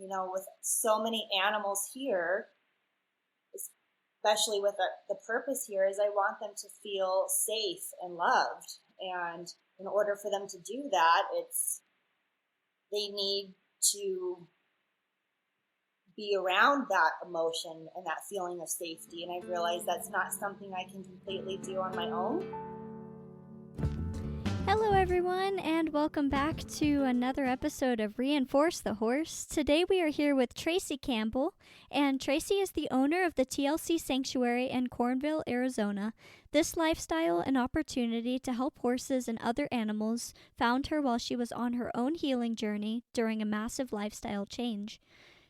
with so many animals here, especially with the purpose here, is I want them to feel safe and loved. And in order for them to do that, they need to be around that emotion and that feeling of safety. And I realized that's not something I can completely do on my own. Hello everyone, and welcome back to another episode of Reinforce the Horse. Today we are here with Tracey Campbell, and Tracey is the owner of the TLC Sanctuary in Cornville, Arizona. This lifestyle and opportunity to help horses and other animals found her while she was on her own healing journey during a massive lifestyle change.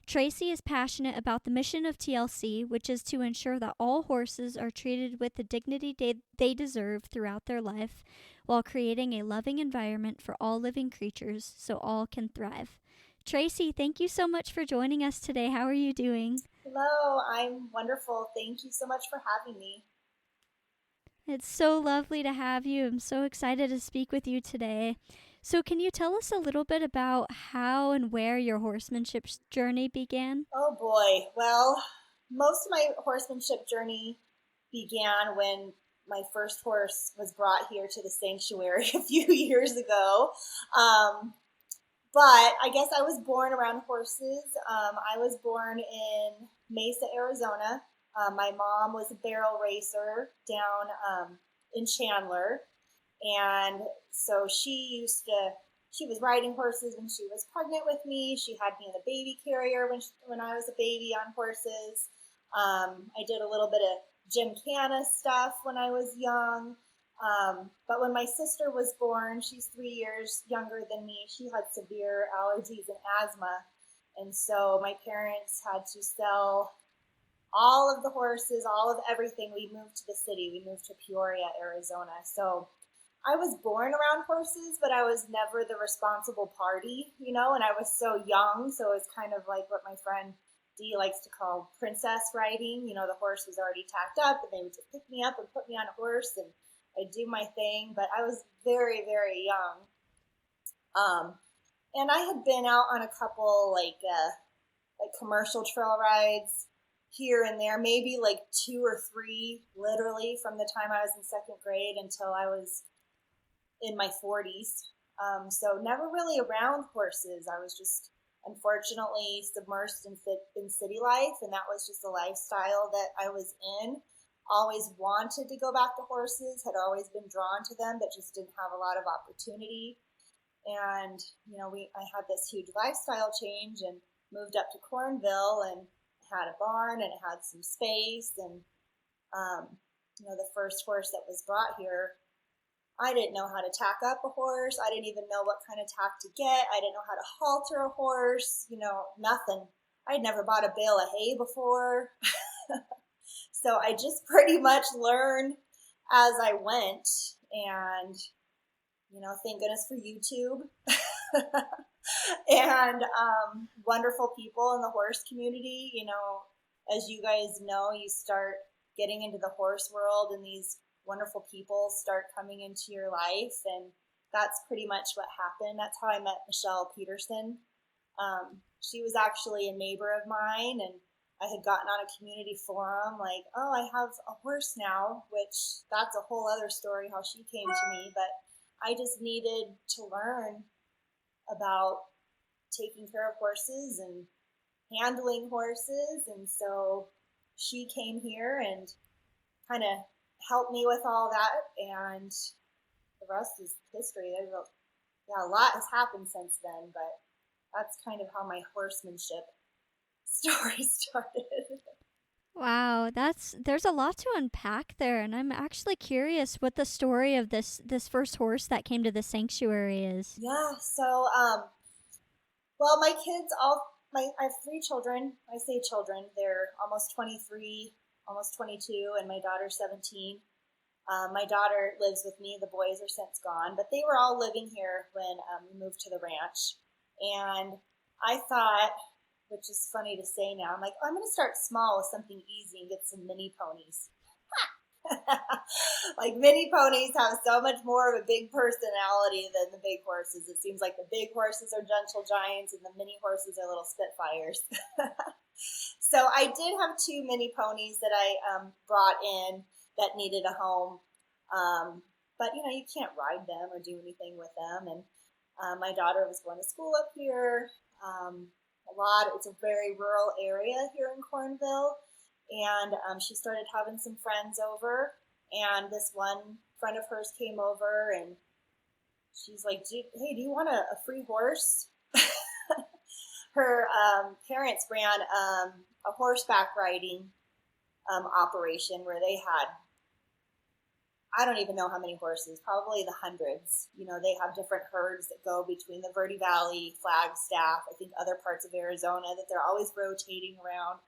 Tracey is passionate about the mission of TLC, which is to ensure that all horses are treated with the dignity they deserve throughout their life, while creating a loving environment for all living creatures so all can thrive. Tracey, thank you so much for joining us today. How are you doing? Hello, I'm wonderful. Thank you so much for having me. It's so lovely to have you. I'm so excited to speak with you today. So can you tell us a little bit about how and where your horsemanship journey began? Oh boy. Well, most of my horsemanship journey began when my first horse was brought here to the sanctuary a few years ago. But I guess I was born around horses. I was born in Mesa, Arizona. My mom was a barrel racer down in Chandler. And so she was riding horses when she was pregnant with me. She had me in the baby carrier when I was a baby on horses. I did a little bit of gymkhana stuff when I was young. But when my sister was born, she's 3 years younger than me, she had severe allergies and asthma. And so my parents had to sell all of the horses, all of everything. We moved to the city. We moved to Peoria, Arizona. So I was born around horses, but I was never the responsible party, and I was so young. So it was kind of like what my friend Dee likes to call princess riding. The horse was already tacked up and they would just pick me up and put me on a horse and I'd do my thing. But I was very, very young. And I had been out on a couple like commercial trail rides here and there, maybe like 2 or 3, literally from the time I was in second grade until I was in my 40s. So never really around horses. I was just unfortunately submersed in city life, and that was just the lifestyle that I was in. Always wanted to go back to horses, had always been drawn to them, but just didn't have a lot of opportunity. And, I had this huge lifestyle change and moved up to Cornville and had a barn and it had some space. And, the first horse that was brought here, I didn't know how to tack up a horse. I didn't even know what kind of tack to get. I didn't know how to halter a horse, nothing. I'd never bought a bale of hay before. So I just pretty much learned as I went. And, thank goodness for YouTube. And wonderful people in the horse community. As you guys know, you start getting into the horse world and these wonderful people start coming into your life, and that's pretty much what happened. That's how I met Michelle Peterson. She was actually a neighbor of mine, and I had gotten on a community forum like, oh, I have a horse now, which that's a whole other story how she came to me, but I just needed to learn about taking care of horses and handling horses, and so she came here and kind of helped me with all that, and the rest is history. A lot has happened since then, but that's kind of how my horsemanship story started. Wow, there's a lot to unpack there, and I'm actually curious what the story of this first horse that came to the sanctuary is. Yeah, so well, my kids I have 3 children. I say children, they're almost 23, almost 22, and my daughter's 17. My daughter lives with me. The boys are since gone, but they were all living here when we moved to the ranch. And I thought, which is funny to say now, I'm like, oh, I'm going to start small with something easy and get some mini ponies. Like mini ponies have so much more of a big personality than the big horses. It seems like the big horses are gentle giants and the mini horses are little spitfires. So I did have two mini ponies that I brought in that needed a home. But, you can't ride them or do anything with them. And my daughter was going to school up here. It's a very rural area here in Cornville. And she started having some friends over. And this one friend of hers came over and she's like, hey, do you want a free horse? Her parents ran a horseback riding operation where they had, I don't even know how many horses, probably the hundreds. They have different herds that go between the Verde Valley, Flagstaff, I think other parts of Arizona that they're always rotating around.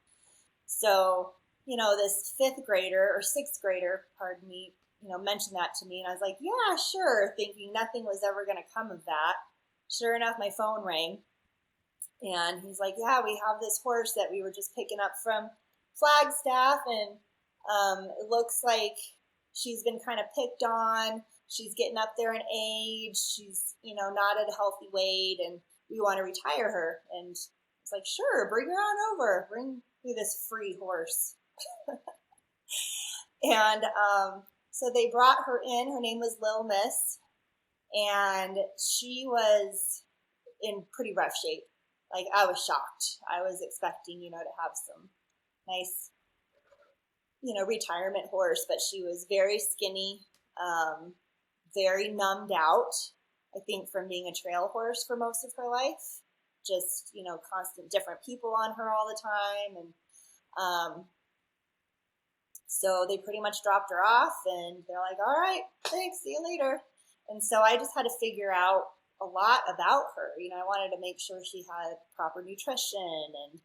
So, this fifth grader or sixth grader, pardon me, mentioned that to me. And I was like, yeah, sure, thinking nothing was ever going to come of that. Sure enough, my phone rang. And he's like, yeah, we have this horse that we were just picking up from Flagstaff. And it looks like she's been kind of picked on. She's getting up there in age. She's, not at a healthy weight. And we want to retire her. And it's like, sure, bring her on over. Bring me this free horse. And so they brought her in. Her name was Lil Miss. And she was in pretty rough shape. Like, I was shocked. I was expecting, to have some nice, retirement horse, but she was very skinny, very numbed out, I think from being a trail horse for most of her life. Just, constant different people on her all the time. And so they pretty much dropped her off and they're like, all right, thanks, see you later. And so I just had to figure out a lot about her. I wanted to make sure she had proper nutrition and,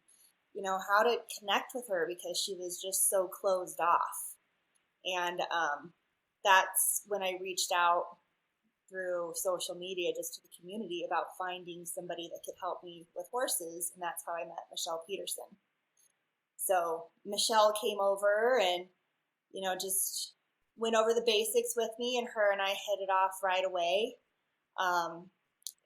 how to connect with her because she was just so closed off. And that's when I reached out through social media just to the community about finding somebody that could help me with horses. And that's how I met Michelle Peterson. So Michelle came over and, just went over the basics with me, and her and I hit it off right away.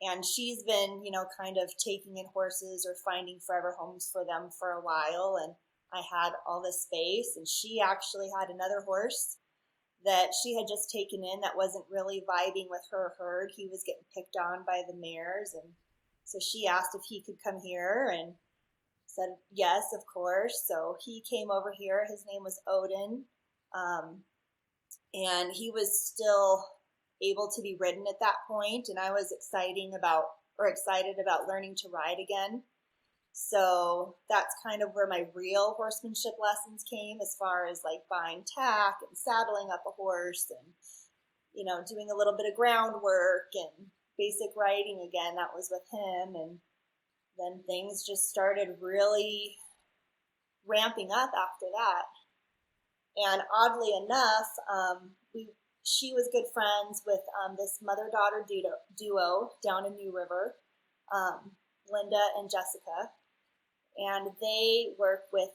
And she's been, kind of taking in horses or finding forever homes for them for a while. And I had all this space, and she actually had another horse that she had just taken in that wasn't really vibing with her herd. He was getting picked on by the mares. And so she asked if he could come here and said, yes, of course. So he came over here. His name was Odin. And he was still able to be ridden at that point, and I was excited about learning to ride again. So that's kind of where my real horsemanship lessons came, as far as like buying tack and saddling up a horse and, doing a little bit of groundwork and basic riding again. That was with him. And then things just started really ramping up after that. And oddly enough, she was good friends with this mother-daughter duo down in New River, Linda and Jessica. And they work with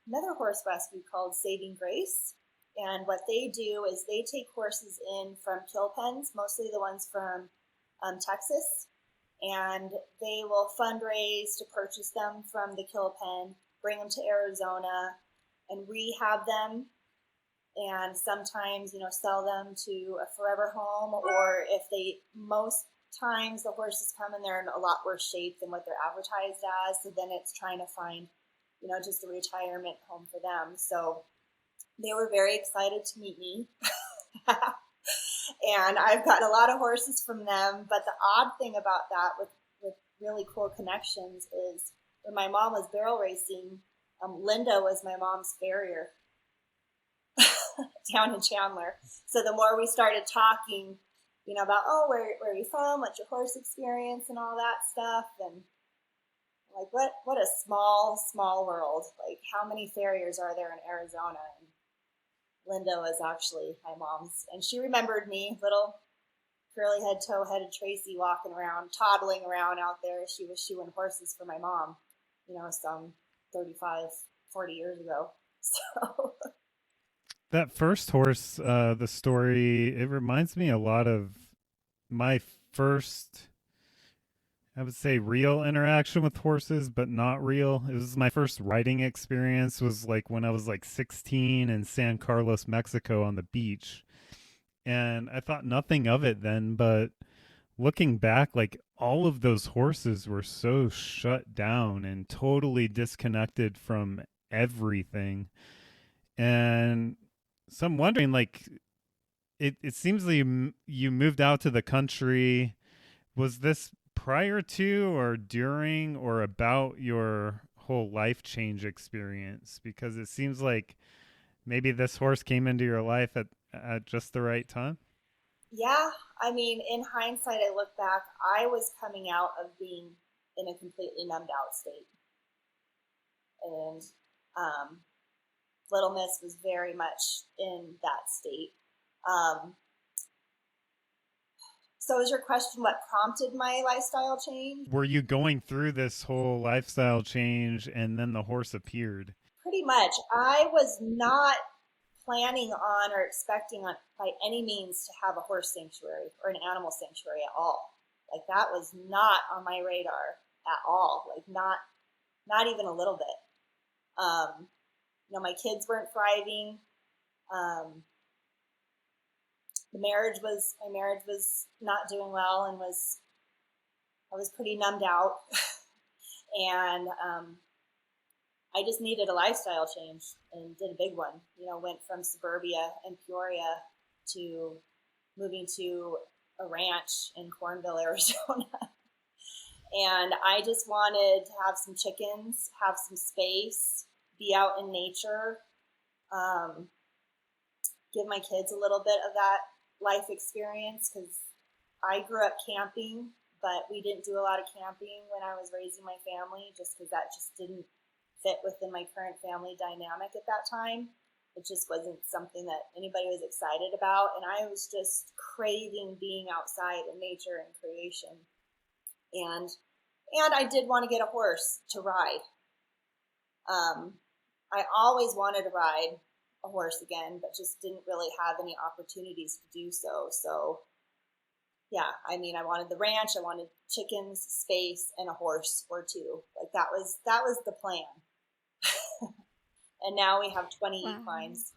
another horse rescue called Saving Grace. And what they do is they take horses in from kill pens, mostly the ones from Texas. And they will fundraise to purchase them from the kill pen, bring them to Arizona, and rehab them, and sometimes, sell them to a forever home, or if most times the horses come and they're in a lot worse shape than what they're advertised as, so then it's trying to find, just a retirement home for them. So they were very excited to meet me. And I've gotten a lot of horses from them, but the odd thing about that with really cool connections is when my mom was barrel racing, Linda was my mom's farrier down in Chandler. So the more we started talking, about, where are you from? What's your horse experience and all that stuff? And like, what a small world. Like, how many farriers are there in Arizona? And Linda was actually my mom's. And she remembered me, little curly head, tow-headed Tracey walking around, toddling around out there. She was shoeing horses for my mom, some 35, 40 years ago. So That first horse, the story, it reminds me a lot of my first, I would say, real interaction with horses, but not real. It was my first riding experience was like when I was like 16 in San Carlos, Mexico on the beach. And I thought nothing of it then, but looking back, like all of those horses were so shut down and totally disconnected from everything. And so I'm wondering, like, it seems that you moved out to the country. Was this prior to or during or about your whole life change experience? Because it seems like maybe this horse came into your life at just the right time. Yeah, I mean, in hindsight, I look back, I was coming out of being in a completely numbed out state. And um, Little Miss was very much in that state. Um, so, is your question what prompted my lifestyle change? Were you going through this whole lifestyle change and then the horse appeared? Pretty much. I was not planning on or expecting on by any means to have a horse sanctuary or an animal sanctuary at all. Like that was not on my radar at all. Like not even a little bit. My kids weren't thriving. Um, my marriage was not doing well, and I was pretty numbed out, and I just needed a lifestyle change and did a big one. Went from suburbia and Peoria to moving to a ranch in Cornville, Arizona. And I just wanted to have some chickens, have some space, be out in nature, um, give my kids a little bit of that life experience because I grew up camping, but we didn't do a lot of camping when I was raising my family just because that just didn't fit within my current family dynamic at that time. It just wasn't something that anybody was excited about. And I was just craving being outside in nature and creation. And I did want to get a horse to ride. I always wanted to ride a horse again, but just didn't really have any opportunities to do so. So yeah, I mean, I wanted the ranch, I wanted chickens, space, and a horse or two. Like that was the plan. And now we have 20 Wow. equines.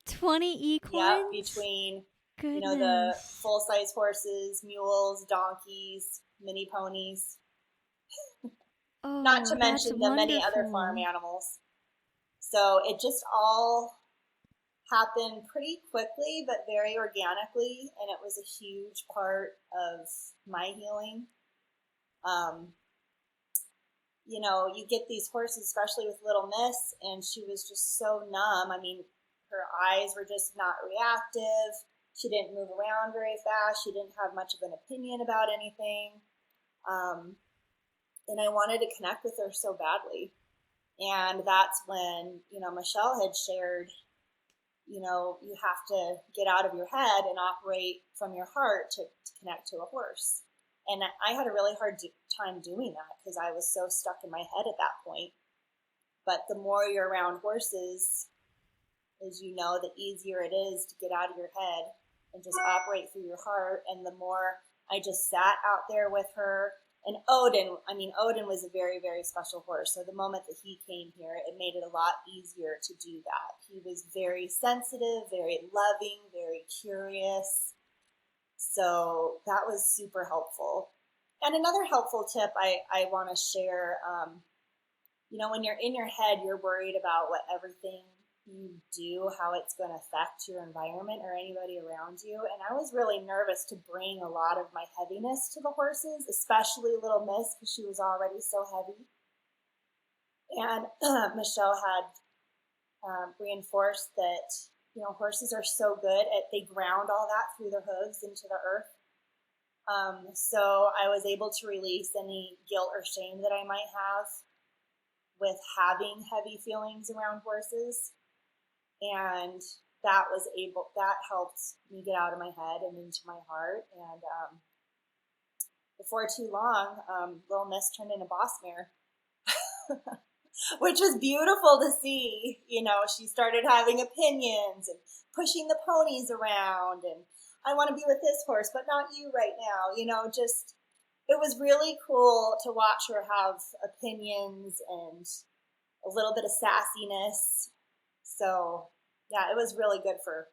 20 equines? Yeah, between the full-size horses, mules, donkeys, mini ponies. Oh, not to mention the many wonderful. other farm animals. So it just all happened pretty quickly, but very organically, and it was a huge part of my healing. You get these horses, especially with Little Miss, and she was just so numb. I mean, her eyes were just not reactive. She didn't move around very fast. She didn't have much of an opinion about anything. And I wanted to connect with her so badly. And that's when, Michelle had shared, you have to get out of your head and operate from your heart to connect to a horse. And I had a really hard time doing that because I was so stuck in my head at that point. But the more you're around horses, as you know, the easier it is to get out of your head and just operate through your heart. And the more I just sat out there with her. And Odin was a very, very special horse. So the moment that he came here, it made it a lot easier to do that. He was very sensitive, very loving, very curious. So that was super helpful. And another helpful tip I want to share, when you're in your head, you're worried about what everything you do, how it's going to affect your environment or anybody around you. And I was really nervous to bring a lot of my heaviness to the horses, especially Little Miss, because she was already so heavy. And Michelle had reinforced that, horses are so good they ground all that through their hooves into the earth. So I was able to release any guilt or shame that I might have with having heavy feelings around horses. And that helped me get out of my head and into my heart. And before too long, Little Miss turned into boss mare. which was beautiful to see. She started having opinions and pushing the ponies around, and I want to be with this horse, but not you right now. Just, it was really cool to watch her have opinions and a little bit of sassiness. So, yeah, it was really good for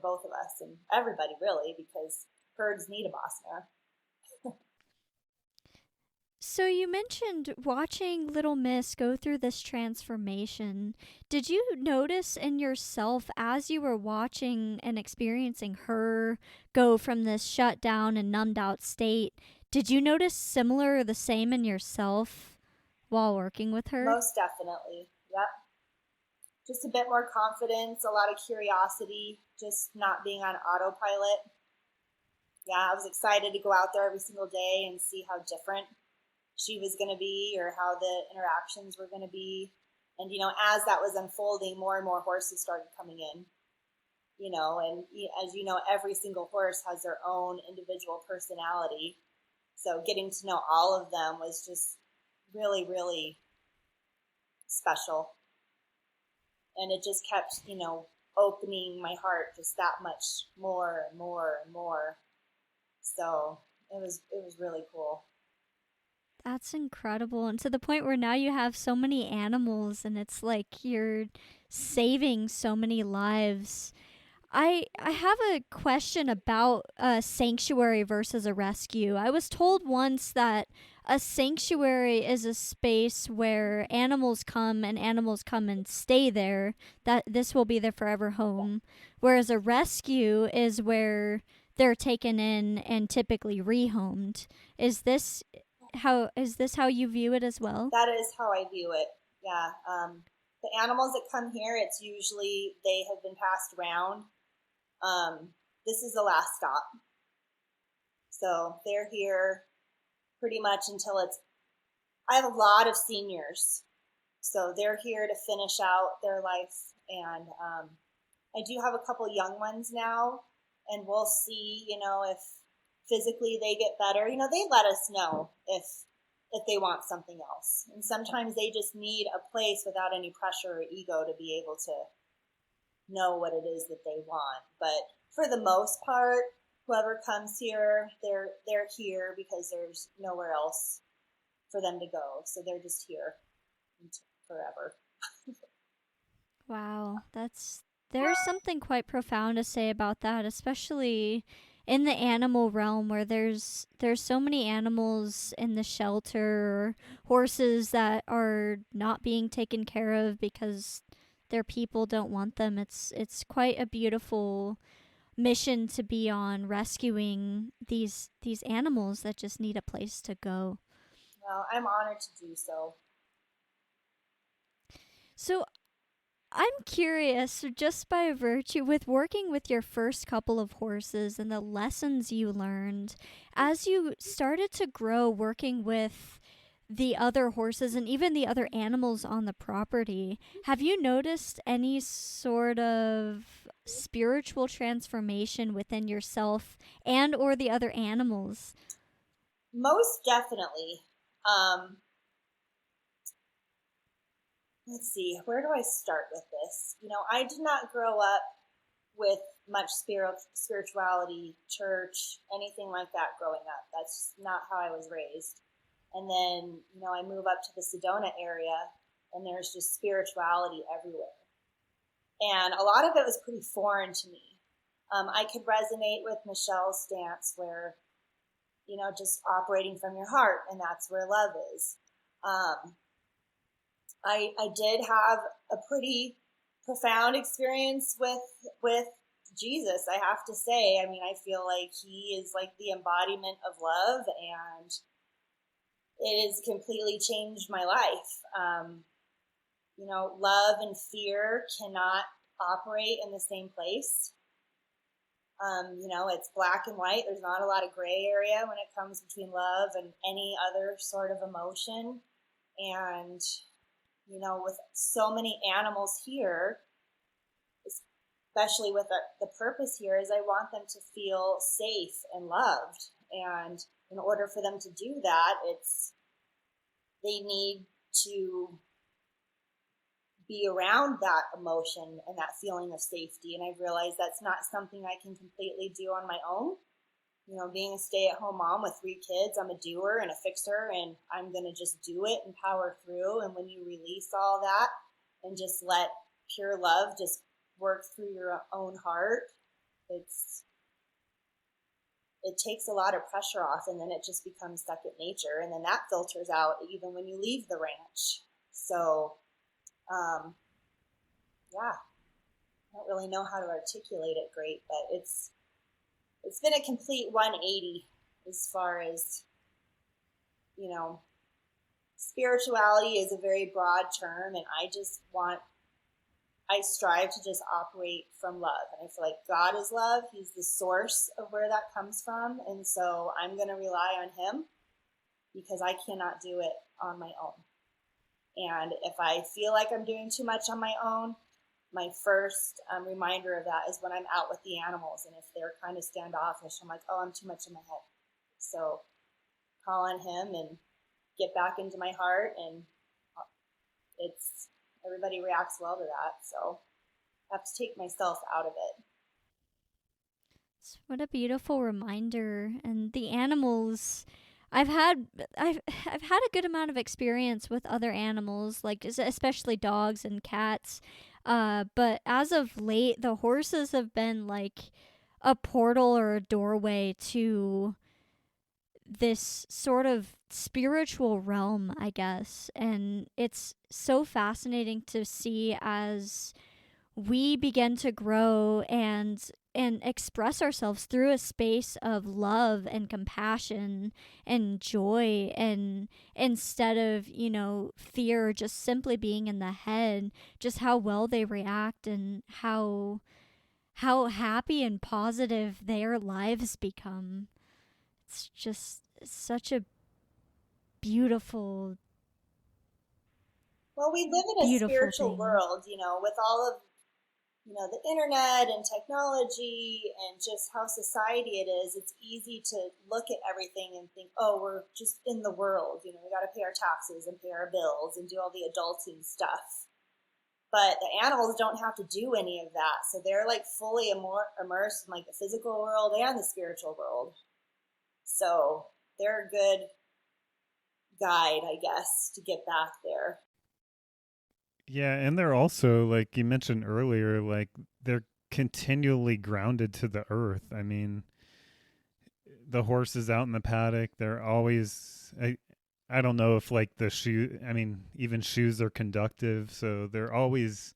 both of us and everybody, really, because herds need a boss mare. So you mentioned watching Little Miss go through this transformation. Did you notice in yourself as you were watching and experiencing her go from this shut down and numbed out state, did you notice similar or the same in yourself while working with her? Most definitely. Yep. Just a bit more confidence, a lot of curiosity, just not being on autopilot. Yeah, I was excited to go out there every single day and see how different she was going to be, or how the interactions were going to be. And, as that was unfolding, more and more horses started coming in, and as you know, every single horse has their own individual personality. So getting to know all of them was just really, really special. And it just kept, opening my heart just that much more and more and more. So it was really cool. That's incredible. And to the point where now you have so many animals and it's like you're saving so many lives. I have a question about a sanctuary versus a rescue. I was told once that a sanctuary is a space where animals come and stay there, that this will be their forever home, whereas a rescue is where they're taken in and typically rehomed. Is this how you view it as well? That is how I view it. Yeah. The animals that come here, it's usually they have been passed around. This is the last stop. So they're here pretty much until I have a lot of seniors. So they're here to finish out their life. And I do have a couple young ones now, and we'll see, if physically they get better. They let us know if they want something else. And sometimes they just need a place without any pressure or ego to be able to know what it is that they want. But for the most part, whoever comes here, they're here because there's nowhere else for them to go. So they're just here forever. Wow, there's something quite profound to say about that, especially in the animal realm where there's so many animals in the shelter, horses that are not being taken care of because their people don't want them. It's quite a beautiful mission to be on, rescuing these animals that just need a place to go. Well, I'm honored to do so. So I'm curious, just by virtue, with working with your first couple of horses and the lessons you learned, as you started to grow working with the other horses and even the other animals on the property, have you noticed any sort of spiritual transformation within yourself and or the other animals? Most definitely. Let's see, where do I start with this? I did not grow up with much spirituality, church, anything like that growing up. That's not how I was raised. And then, I move up to the Sedona area, and there's just spirituality everywhere. And a lot of it was pretty foreign to me. I could resonate with Michelle's stance where, just operating from your heart, and that's where love is. I did have a pretty profound experience with Jesus, I have to say. I mean, I feel like he is like the embodiment of love, and it has completely changed my life. Love and fear cannot operate in the same place. It's black and white. There's not a lot of gray area when it comes between love and any other sort of emotion. And, with so many animals here, especially with the purpose here, is I want them to feel safe and loved. And in order for them to do that, they need to be around that emotion and that feeling of safety. And I've realized that's not something I can completely do on my own. You know, being a stay-at-home mom with 3 kids, I'm a doer and a fixer, and I'm going to just do it and power through. And when you release all that and just let pure love just work through your own heart, it takes a lot of pressure off, and then it just becomes second nature. And then that filters out even when you leave the ranch. So, yeah, I don't really know how to articulate it great, but it's been a complete 180 as far as, you know, spirituality is a very broad term, and I strive to just operate from love. And I feel like God is love. He's the source of where that comes from. And so I'm going to rely on him because I cannot do it on my own. And if I feel like I'm doing too much on my own, my first reminder of that is when I'm out with the animals. And if they're kind of standoffish, I'm like, oh, I'm too much in my head. So call on him and get back into my heart. And everybody reacts well to that. So I have to take myself out of it. What a beautiful reminder. And the animals, I've had a good amount of experience with other animals, like especially dogs and cats. But as of late, the horses have been like a portal or a doorway to this sort of spiritual realm, I guess. And it's so fascinating to see as we begin to grow and express ourselves through a space of love and compassion and joy, and instead of, you know, fear just simply being in the head, just how well they react and how happy and positive their lives become. It's just such a beautiful we live in a spiritual thing. world, you know, with all of, you know, the internet and technology and just how society it is. It's easy to look at everything and think, oh, we're just in the world. You know, we got to pay our taxes and pay our bills and do all the adulting stuff. But the animals don't have to do any of that. So they're like fully immersed in like the physical world and the spiritual world. So they're a good guide, I guess, to get back there. Yeah, and they're also, like you mentioned earlier, like they're continually grounded to the earth. I mean, the horses out in the paddock, they're always, I don't know if like even shoes are conductive, so they're always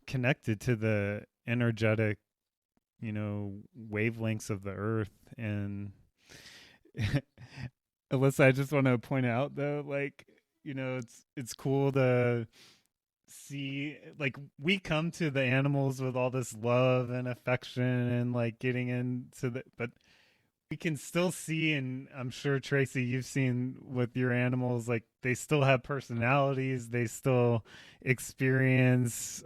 connected to the energetic, you know, wavelengths of the earth. And Alyssa, I just want to point out though, like, you know, it's cool to see, like, we come to the animals with all this love and affection and like getting into but we can still see, and I'm sure Tracey, you've seen with your animals, like they still have personalities, they still experience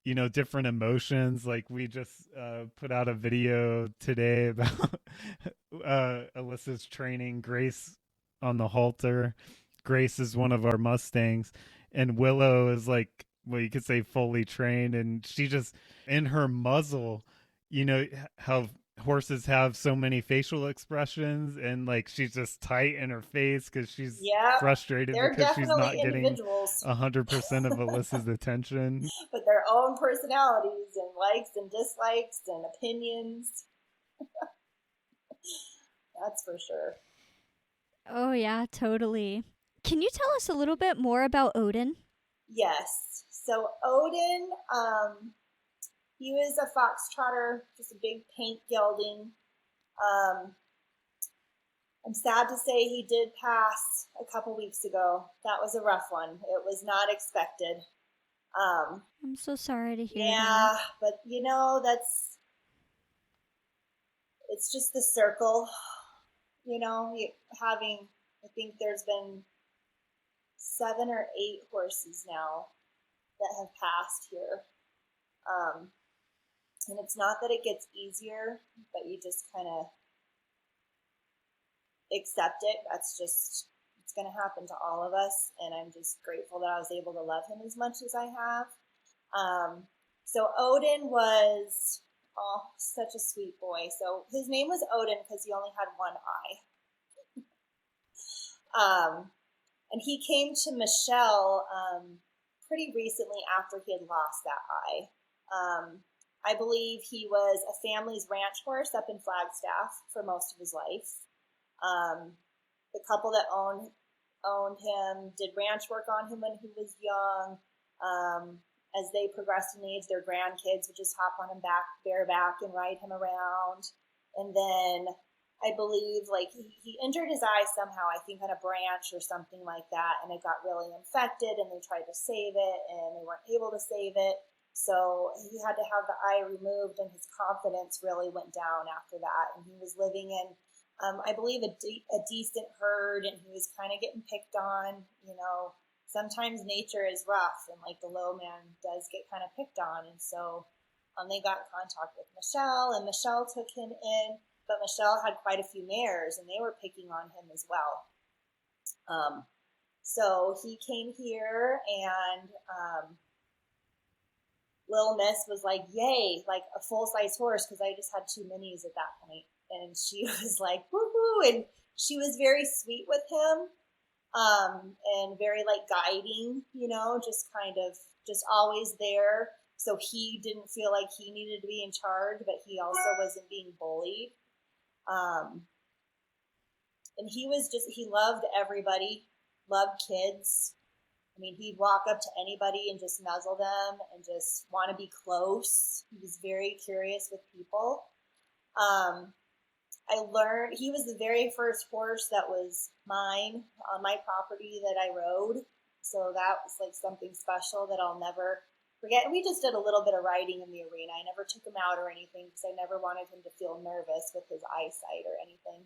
you know, different emotions. Like we just put out a video today about Alyssa's training Grace on the halter. Grace is one of our Mustangs, and Willow is like, well, you could say fully trained, and she just, in her muzzle, you know how horses have so many facial expressions, and like she's just tight in her face because she's frustrated because she's not getting 100% of Alyssa's attention. With their own personalities and likes and dislikes and opinions. That's for sure. Oh yeah, totally. Can you tell us a little bit more about Odin? Yes. So Odin, he was a foxtrotter, just a big pink gelding. I'm sad to say he did pass a couple weeks ago. That was a rough one. It was not expected. I'm so sorry to hear that. Yeah, but you know, it's just the circle. You know, I think there's been 7 or 8 horses now that have passed here. And it's not that it gets easier, but you just kind of accept it. That's just It's going to happen to all of us, and I'm just grateful that I was able to love him as much as I have. So Odin was such a sweet boy. So his name was Odin because he only had one eye. And he came to Michelle pretty recently after he had lost that eye. I believe he was a family's ranch horse up in Flagstaff for most of his life. The couple that owned him did ranch work on him when he was young. As they progressed in age, their grandkids would just hop on him bareback and ride him around. And then I believe he injured his eye somehow, I think on a branch or something like that, and it got really infected, and they tried to save it and they weren't able to save it. So he had to have the eye removed, and his confidence really went down after that. And he was living in, I believe, a decent herd, and he was kind of getting picked on. Sometimes nature is rough, and the low man does get kind of picked on. And so they got in contact with Michelle, and Michelle took him in, but Michelle had quite a few mares, and they were picking on him as well. So he came here, and Little Miss was like, yay, a full-size horse, because I just had 2 minis at that point. And she was like, woohoo, and she was very sweet with him, and very guiding, just always there. So he didn't feel like he needed to be in charge, but he also wasn't being bullied. And he loved everybody, loved kids. I mean, he'd walk up to anybody and just nuzzle them and just want to be close. He was very curious with people. I learned he was the very first horse that was mine on my property that I rode. So that was something special that I'll never forget. And we just did a little bit of riding in the arena. I never took him out or anything because I never wanted him to feel nervous with his eyesight or anything.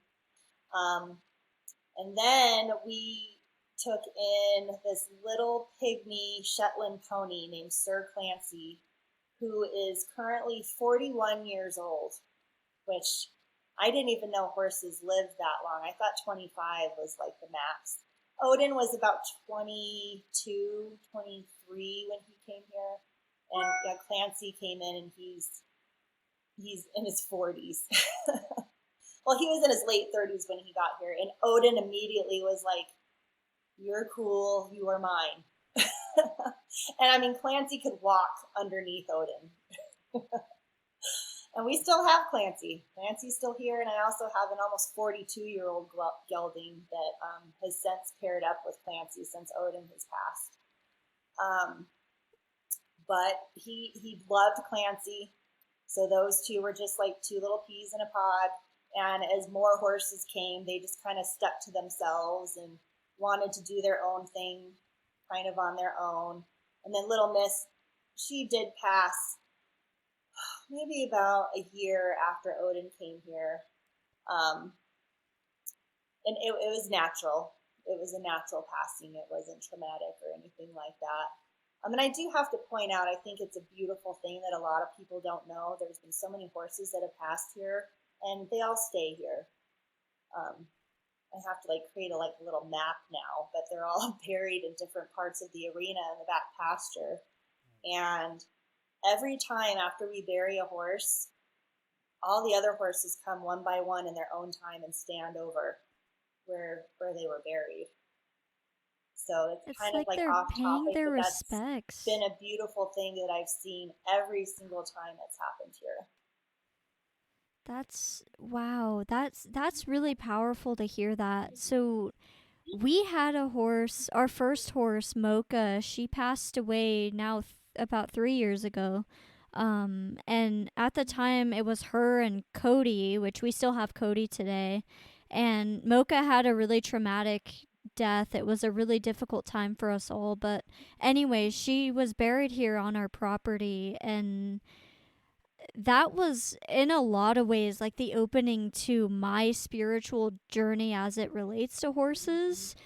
And then we took in this little pygmy Shetland pony named Sir Clancy, who is currently 41 years old, which I didn't even know horses lived that long. I thought 25 was the max. Odin was about 22, 23 when he came here. And Clancy came in, and he's in his 40s. Well, he was in his late 30s when he got here. And Odin immediately was like, you're cool, you are mine. And I mean, Clancy could walk underneath Odin. And we still have Clancy. Clancy's still here, and I also have an almost 42-year-old gelding that has since paired up with Clancy since Odin has passed. But he loved Clancy, so those two were just like 2 little peas in a pod. And as more horses came, they just kind of stuck to themselves and wanted to do their own thing, kind of on their own. And then Little Miss, she did pass maybe about a year after Odin came here. And it was natural. It was a natural passing. It wasn't traumatic or anything like that. And I do have to point out, I think it's a beautiful thing that a lot of people don't know. There's been so many horses that have passed here, and they all stay here. I have to create a little map now, but they're all buried in different parts of the arena in the back pasture. And every time after we bury a horse, all the other horses come one by one in their own time and stand over where they were buried. So it's kind of they're off paying topic, their but that's respects. been a beautiful thing that I've seen every single time it's happened here. Wow. That's really powerful to hear that. So we had a horse, our first horse, Mocha. She passed away now about 3 years ago. And at the time it was her and Cody, which we still have Cody today. And Mocha had a really traumatic death. It was a really difficult time for us all. But anyway, she was buried here on our property, and that was in a lot of ways the opening to my spiritual journey as it relates to horses.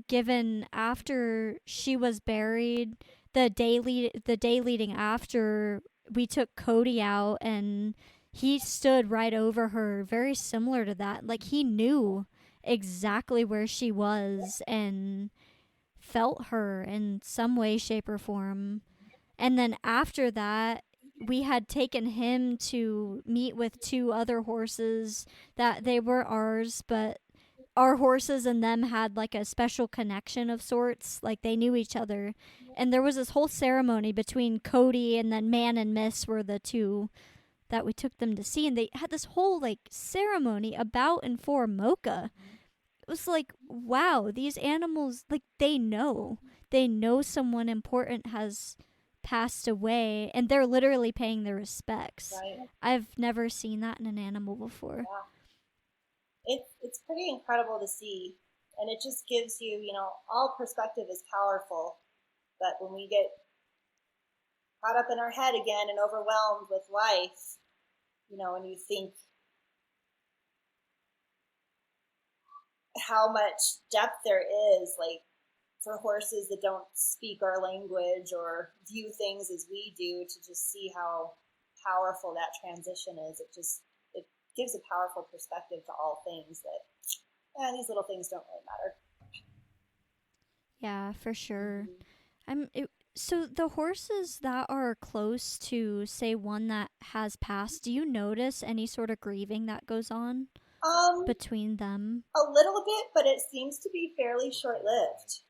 Given after she was buried, the day leading after, we took Cody out, and he stood right over her, very similar to that. He knew exactly where she was and felt her in some way, shape, or form. And then after that, we had taken him to meet with 2 other horses that they were ours, but our horses and them had like a special connection of sorts. Like they knew each other. And there was this whole ceremony between Cody and then Man and Miss were the 2 that we took them to see. And they had this whole like ceremony about and for Mocha. It was like, wow, these animals, like they know someone important has passed away and they're literally paying their respects. Right. I've never seen that in an animal before. Yeah. It's pretty incredible to see, and it just gives you, all perspective is powerful, but when we get caught up in our head again and overwhelmed with life, and you think how much depth there is, like for horses that don't speak our language or view things as we do, to just see how powerful that transition is. It gives a powerful perspective to all things that these little things don't really matter. Yeah, for sure. So the horses that are close to, say, one that has passed, do you notice any sort of grieving that goes on between them? A little bit, but it seems to be fairly short-lived.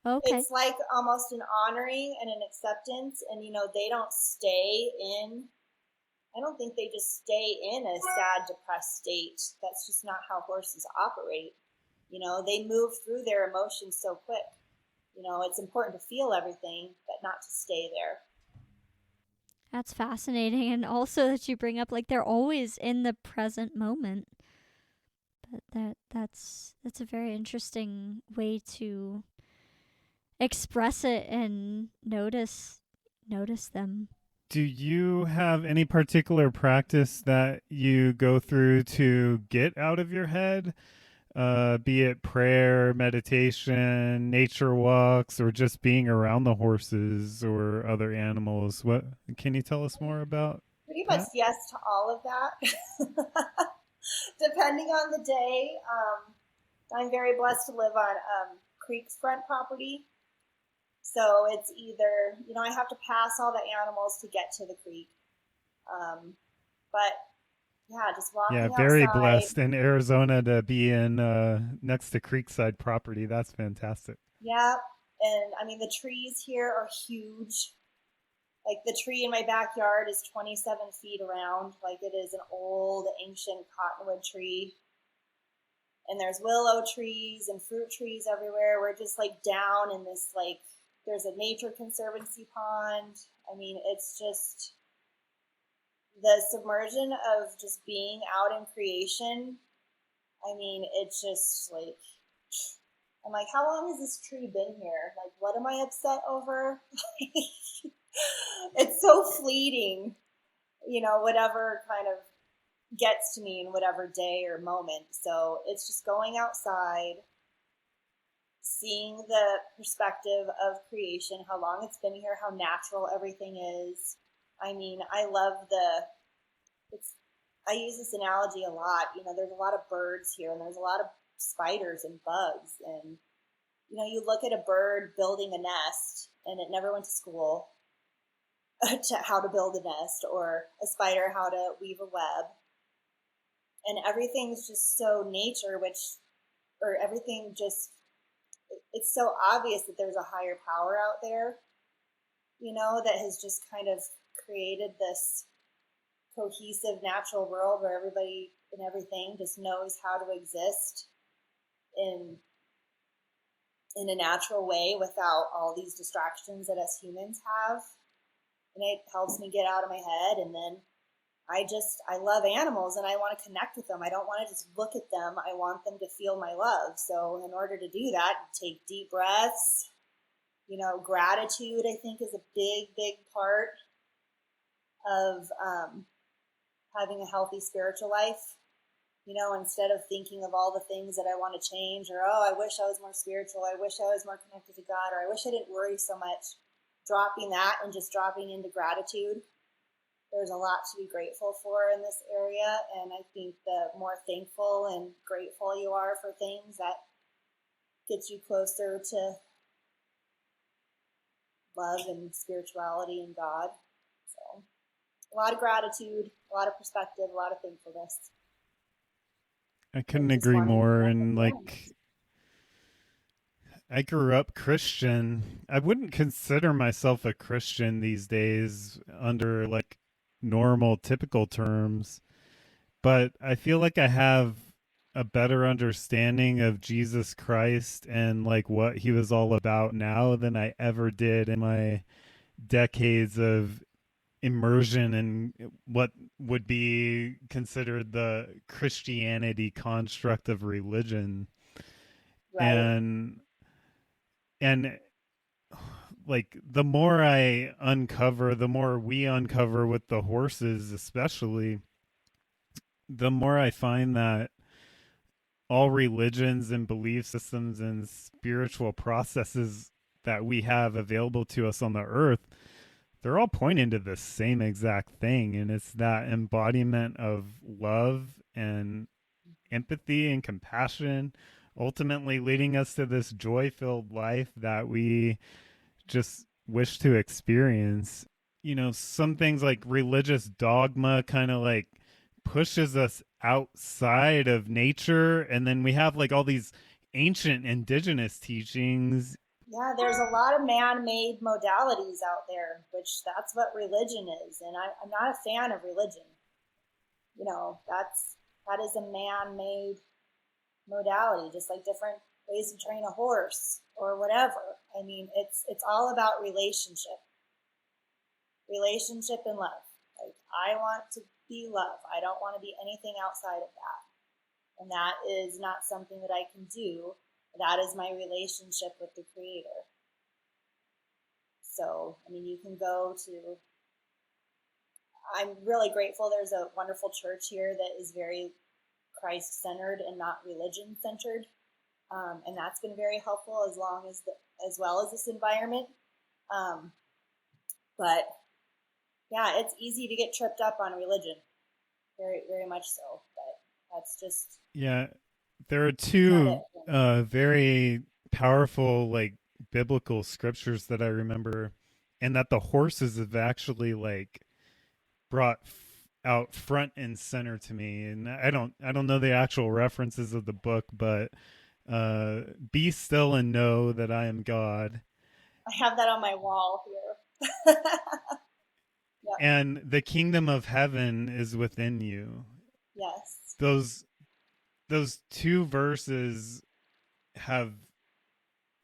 Okay. It's like almost an honoring and an acceptance, and they don't stay in. I don't think they just stay in a sad, depressed state. That's just not how horses operate. They move through their emotions so quick. It's important to feel everything, but not to stay there. That's fascinating. And also that you bring up, like, they're always in the present moment. But that's a very interesting way to express it and notice them. Do you have any particular practice that you go through to get out of your head? Be it prayer, meditation, nature walks, or just being around the horses or other animals. What can you tell us more about? Pretty much yes to all of that. Depending on the day. I'm very blessed to live on creek's front property. So it's either, I have to pass all the animals to get to the creek. But yeah, just walking outside. Yeah, very blessed in Arizona to be in next to creekside property. That's fantastic. Yeah, and I mean the trees here are huge. Like the tree in my backyard is 27 feet around. Like it is an old, ancient cottonwood tree. And there's willow trees and fruit trees everywhere. We're just like down in this, like, there's a nature conservancy pond. I mean, it's just the submersion of just being out in creation. I mean, it's just like, I'm like, how long has this tree been here? Like, what am I upset over? It's so fleeting, whatever kind of gets to me in whatever day or moment. So it's just going outside, seeing the perspective of creation, how long it's been here, how natural everything is. I mean, I use this analogy a lot. There's a lot of birds here, and there's a lot of spiders and bugs. And, you look at a bird building a nest, and it never went to school to how to build a nest, or a spider how to weave a web. And everything's just so nature, everything just, it's so obvious that there's a higher power out there, that has just kind of created this cohesive natural world where everybody and everything just knows how to exist in a natural way without all these distractions that us humans have. And it helps me get out of my head. And then I love animals and I want to connect with them. I don't want to just look at them. I want them to feel my love. So in order to do that, take deep breaths. Gratitude, I think, is a big, big part of having a healthy spiritual life. Instead of thinking of all the things that I want to change, or, I wish I was more spiritual, I wish I was more connected to God, or I wish I didn't worry so much, dropping that and just dropping into gratitude. there's a lot to be grateful for in this area. And I think the more thankful and grateful you are for things, that gets you closer to love and spirituality and God. So a lot of gratitude, a lot of perspective, a lot of thankfulness. I couldn't agree more. And like, I grew up Christian. I wouldn't consider myself a Christian these days under like normal, typical terms, but I feel like I have a better understanding of Jesus Christ and like what he was all about now than I ever did in my decades of immersion in what would be considered the Christianity construct of religion. Right. And like the more I uncover, the more we uncover with the horses especially, the more I find that all religions and belief systems and spiritual processes that we have available to us on the earth, they're all pointing to the same exact thing. And it's that embodiment of love and empathy and compassion, ultimately leading us to this joy-filled life that we just wish to experience. You know, some things like religious dogma kind of like pushes us outside of nature, and then we have like all these ancient indigenous teachings. Yeah, there's a lot of man-made modalities out there, which that's what religion is. And I'm not a fan of religion. You know, that is a man-made modality, just like different ways to train a horse or whatever. I mean, it's all about relationship and love. Like, I want to be love. I don't want to be anything outside of that. And that is not something that I can do. That is my relationship with the Creator. So, I mean, you can go to, I'm really grateful. There's a wonderful church here that is very Christ-centered and not religion-centered. And that's been very helpful as well as this environment. But yeah, it's easy to get tripped up on religion. Very, very much so. But that's just... Yeah, there are two very powerful, like, biblical scriptures that I remember, and that the horses have actually, like, brought out front and center to me. And I don't know the actual references of the book, but be still and know that I am God. I have that on my wall here. Yep. And the kingdom of heaven is within you. Yes. Those two verses have,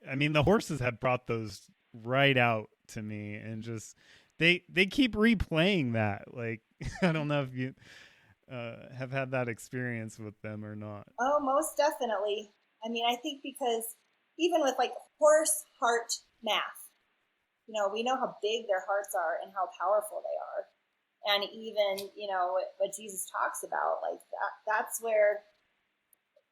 I mean, the horses have brought those right out to me, and just they keep replaying that. Like, I don't know if you have had that experience with them or not. Oh, most definitely. I mean, I think because even with like horse heart math, you know, we know how big their hearts are and how powerful they are. And even, you know, what Jesus talks about, like that's where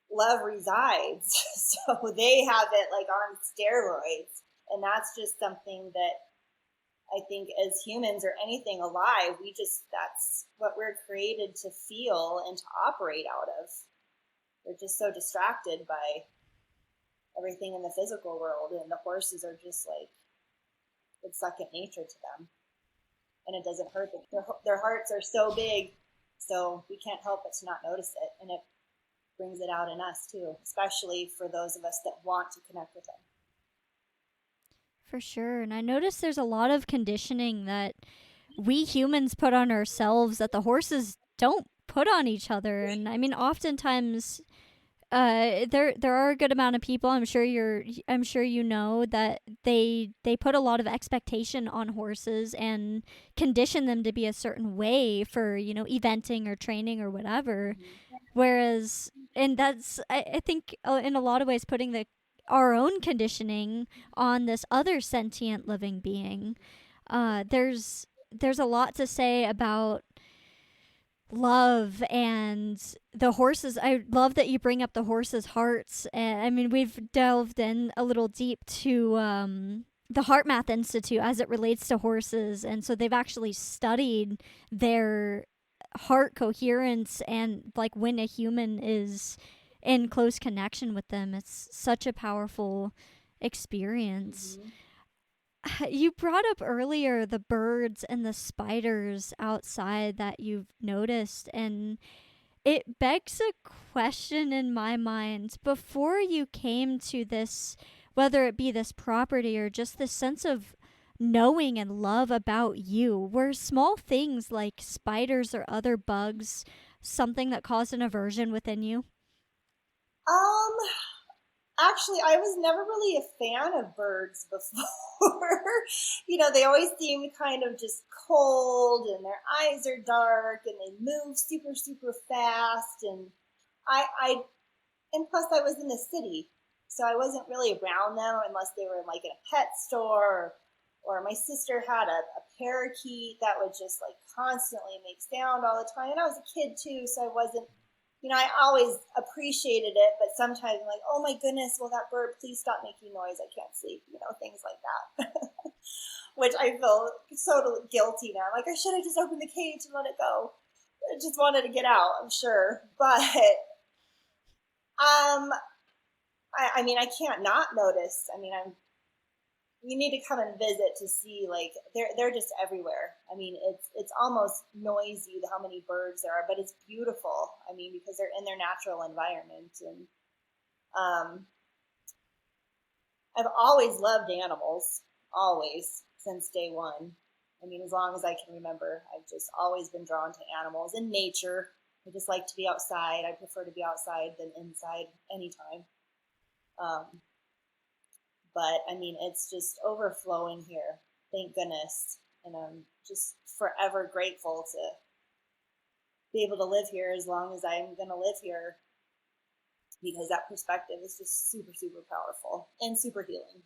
love resides. So they have it like on steroids. And that's just something that I think as humans or anything alive, that's what we're created to feel and to operate out of. We're just so distracted by everything in the physical world, and the horses are just like, it's second nature to them. And it doesn't hurt them. Their hearts are so big, so we can't help but to not notice it. And it brings it out in us too, especially for those of us that want to connect with them. For sure. And I noticed there's a lot of conditioning that we humans put on ourselves that the horses don't put on each other. And I mean, oftentimes there are a good amount of people, I'm sure you know, that they put a lot of expectation on horses and condition them to be a certain way for, you know, eventing or training or whatever. Whereas, and that's, I think in a lot of ways putting our own conditioning on this other sentient living being. There's a lot to say about love and the horses. I love that you bring up the horses' hearts. I mean, we've delved in a little deep to the Heart Math Institute as it relates to horses. And so they've actually studied their heart coherence and like when a human is in close connection with them. It's such a powerful experience. You brought up earlier the birds and the spiders outside that you've noticed, and it begs a question in my mind. Before you came to this, whether it be this property or just this sense of knowing and love about you, were small things like spiders or other bugs something that caused an aversion within you? Actually, I was never really a fan of birds before. They always seem kind of just cold, and their eyes are dark, and they move super, super fast. And and plus I was in the city, so I wasn't really around them unless they were like in a pet store, or my sister had a parakeet that would just like constantly make sound all the time. And I was a kid too, so I wasn't, I always appreciated it, but sometimes I'm like, oh my goodness, will that bird please stop making noise? I can't sleep, things like that. Which I feel so guilty now. Like, I should have just opened the cage and let it go. I just wanted to get out, I'm sure. But, I can't not notice. You need to come and visit to see, like, they're just everywhere. It's almost noisy how many birds there are, but it's beautiful. Because they're in their natural environment. And I've always loved animals, always, since day one. As long as I can remember, I've just always been drawn to animals and nature. I just like to be outside. I prefer to be outside than inside anytime. But it's just overflowing here. Thank goodness. And I'm just forever grateful to be able to live here as long as I'm going to live here, because that perspective is just super, super powerful and super healing.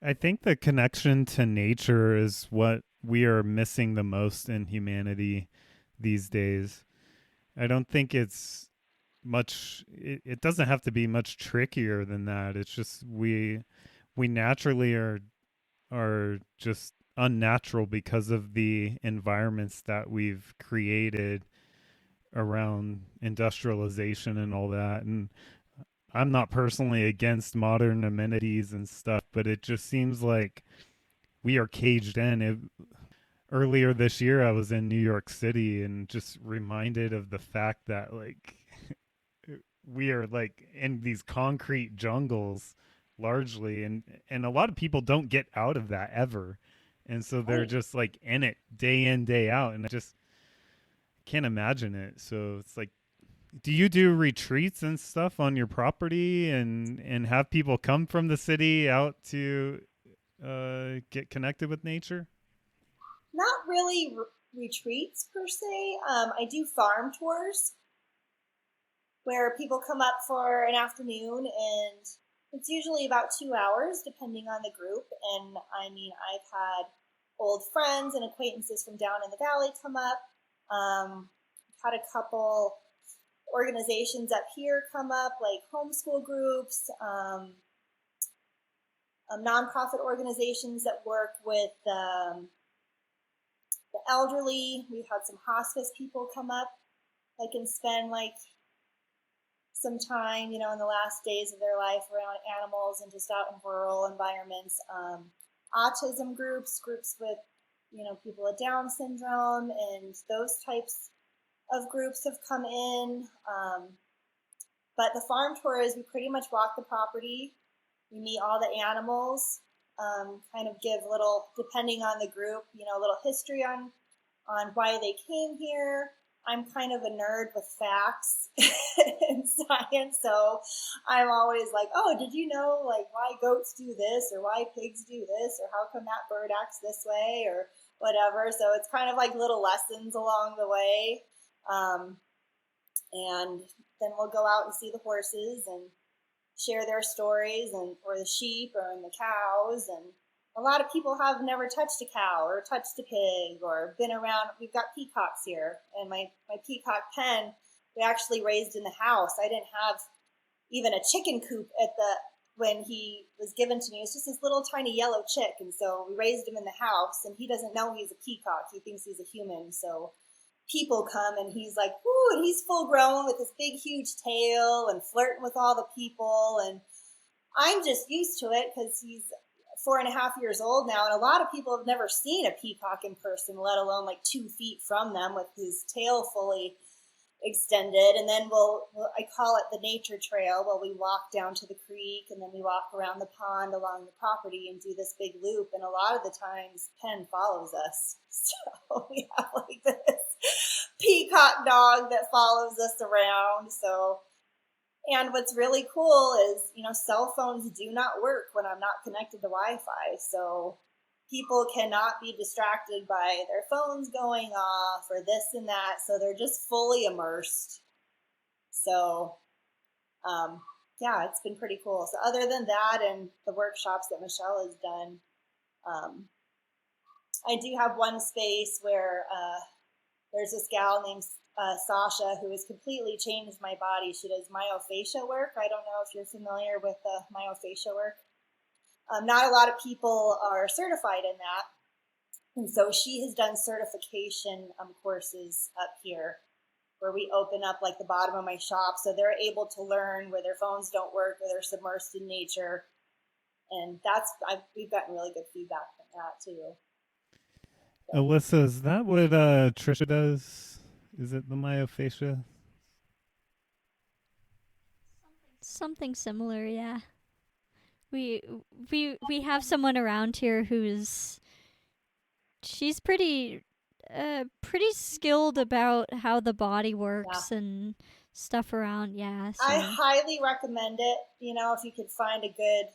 I think the connection to nature is what we are missing the most in humanity these days. I don't think it's much, it doesn't have to be much trickier than that. It's just we naturally are just unnatural because of the environments that we've created around industrialization and all that. And I'm not personally against modern amenities and stuff, but it just seems like we are caged in. Earlier this year, I was in New York City and just reminded of the fact that, like, we are, like, in these concrete jungles largely, and a lot of people don't get out of that ever. And so they're just, like, in it day in, day out, and I just can't imagine it. So it's like, do you do retreats and stuff on your property and have people come from the city out to get connected with nature? Not really retreats per se. I do farm tours where people come up for an afternoon, and it's usually about 2 hours depending on the group. And I've had old friends and acquaintances from down in the valley come up. Had a couple organizations up here come up, like homeschool groups, nonprofit organizations that work with the elderly. We've had some hospice people come up, like, and spend like some time, in the last days of their life around animals and just out in rural environments. Autism groups with, people with Down syndrome, and those types of groups have come in. But the farm tour is we pretty much walk the property. We meet all the animals, kind of give little, depending on the group, a little history on why they came here. I'm kind of a nerd with facts and science, so I'm always like, oh, did you know, like, why goats do this, or why pigs do this, or how come that bird acts this way, or whatever. So it's kind of like little lessons along the way. And then we'll go out and see the horses and share their stories, or the sheep or the cows. And a lot of people have never touched a cow or touched a pig or been around. We've got peacocks here, and my peacock pen we actually raised in the house. I didn't have even a chicken coop at when he was given to me, it was just this little tiny yellow chick. And so we raised him in the house, and he doesn't know he's a peacock. He thinks he's a human. So people come, and he's like, whoo, and he's full grown with this big, huge tail and flirting with all the people. And I'm just used to it because he's 4.5 years old now, and a lot of people have never seen a peacock in person, let alone like 2 feet from them with his tail fully extended. And then I call it the nature trail. Well, we walk down to the creek, and then we walk around the pond along the property and do this big loop. And a lot of the times Penn follows us. So we have like this peacock dog that follows us around. So, and what's really cool is, cell phones do not work when I'm not connected to Wi-Fi. So people cannot be distracted by their phones going off or this and that. So they're just fully immersed. So, yeah, it's been pretty cool. So other than that and the workshops that Michelle has done, I do have one space where there's this gal named Sasha, who has completely changed my body. She does myofascia work. I don't know if you're familiar with myofascia work. Not a lot of people are certified in that. And so she has done certification courses up here where we open up like the bottom of my shop so they're able to learn where their phones don't work or they're submersed in nature. And we've gotten really good feedback from that too. So. Alyssa, is that what Trisha does? Is it the myofascia? Something similar, yeah. We have someone around here she's pretty skilled about how the body works and stuff around, yeah. So. I highly recommend it, if you could find a good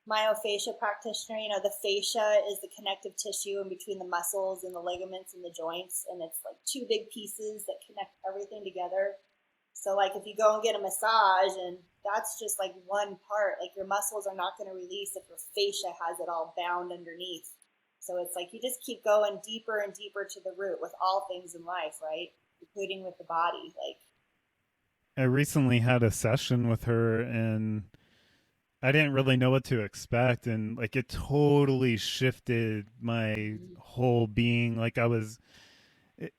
myofascia practitioner. The fascia is the connective tissue in between the muscles and the ligaments and the joints, and it's like 2 big pieces that connect everything together. So like if you go and get a massage, and that's just like one part, like your muscles are not going to release if your fascia has it all bound underneath. So it's like you just keep going deeper and deeper to the root with all things in life, right? Including with the body. Like I recently had a session with her, and I didn't really know what to expect, and like it totally shifted my whole being. Like I was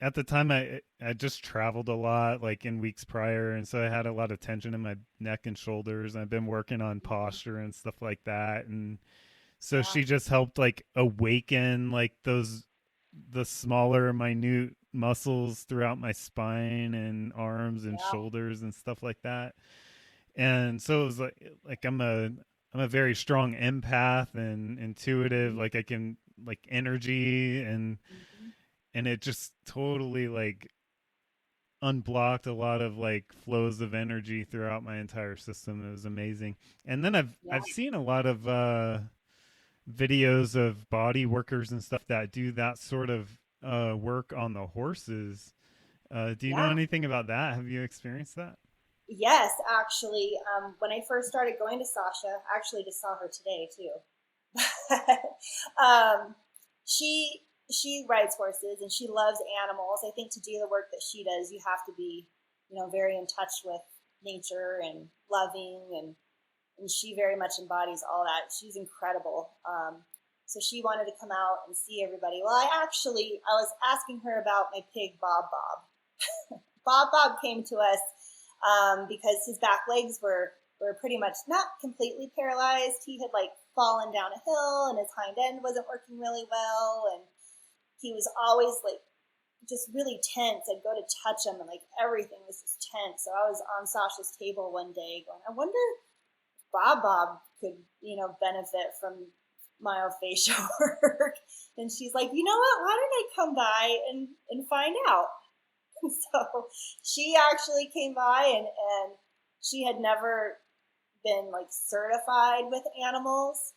at the time I just traveled a lot like in weeks prior, and so I had a lot of tension in my neck and shoulders. I've been working on posture and stuff like that, and so she just helped like awaken like the smaller minute muscles throughout my spine and arms and shoulders and stuff like that. And so it was like I'm a very strong empath and intuitive. Like I can like energy and it just totally like unblocked a lot of like flows of energy throughout my entire system. It was amazing. And then I've seen a lot of videos of body workers and stuff that do that sort of work on the horses. Do you know anything about that? Have you experienced that? Yes, actually, when I first started going to Sasha, I actually just saw her today too. She rides horses and she loves animals. I think to do the work that she does, you have to be, very in touch with nature and loving, and she very much embodies all that. She's incredible. So she wanted to come out and see everybody. Well, I was asking her about my pig, Bob. Bob came to us because his back legs were pretty much not completely paralyzed. He had like fallen down a hill and his hind end wasn't working really well, and he was always like just really tense. I'd go to touch him and like everything was just tense. So I was on Sasha's table one day going, I wonder if Bob could, benefit from myofascial work. And she's like, you know what? Why don't I come by and find out? So she actually came by and she had never been like certified with animals.